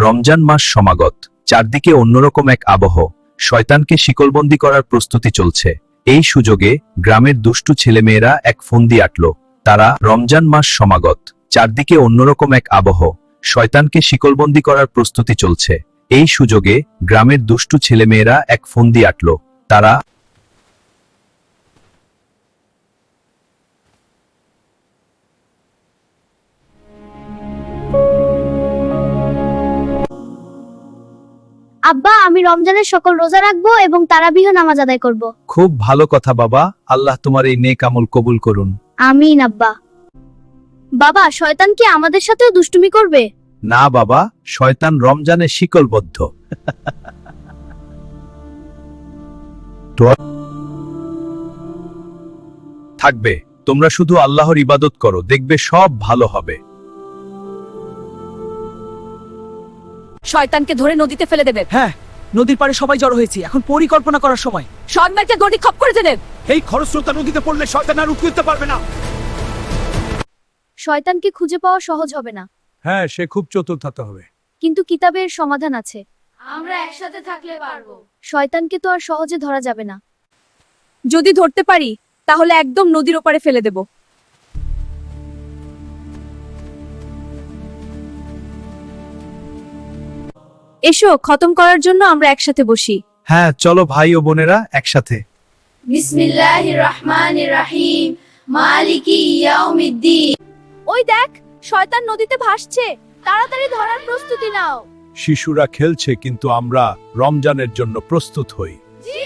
রমজান মাস সমাগত, চারদিকে অন্যরকম এক আবহ। শয়তানকে শিকলবন্দি করার প্রস্তুতি চলছে। এই সুযোগে গ্রামের দুষ্টু ছেলেমেয়েরা এক ফন্দি আঁটল। তারা রমজান মাস সমাগত, চারদিকে অন্যরকম এক আবহ। শয়তানকে শিকলবন্দি করার প্রস্তুতি চলছে। এই সুযোগে গ্রামের দুষ্টু ছেলেমেয়েরা এক ফন্দি আঁটল। তারা আব্বা, আমি রমজানের সকল রোজা রাখবো এবং তারাবিহ নামাজ আদায় করব। খুব ভালো কথা বাবা, আল্লাহ তোমার এই নেক আমল কবুল করুন। আমিন আব্বা। বাবা, শয়তান কি আমাদের সাথেও দুষ্টুমি করবে? না বাবা, শয়তান রমজানে শিকলবদ্ধ। থাকবে, তোমরা শুধু আল্লাহর ইবাদত করো, দেখবে সব ভালো হবে। শয়তানকে ধরে নদীতে ফেলে দেবে। হ্যাঁ, নদীর পাড়ে সবাই জড়ো হয়েছি, এখন পরিকল্পনা করার সময়। সন্ধ্যাকে গড়ি খপ করে দেবে। এই খরস্রোতা নদীতে পড়লে শয়তান আর উঠতে পারবে না। শয়তানকে খুঁজে পাওয়া সহজ হবে না, হ্যাঁ, সে খুব চতুর হতে হবে। কিন্তু কিতাবের সমাধান আছে। আমরা একসাথে থাকলে পারবো। শয়তানকে তো আর সহজে ধরা যাবে না। যদি ধরতে পারি তাহলে একদম নদীর ওপারে ফেলে দেব। এসো, খতম করার জন্য আমরা একসাথে বসি। হ্যাঁ, চলো ভাই ও বোনেরা একসাথে। বিসমিল্লাহির রহমানির রহিম, মালিকি ইয়াউমিদ্দিন। ওই দেখ, শয়তান নদীতে ভাসছে, তাড়াতাড়ি ধরার প্রস্তুতি নাও। শিশুরা খেলছে, কিন্তু আমরা রমজানের জন্য প্রস্তুত হই। জি।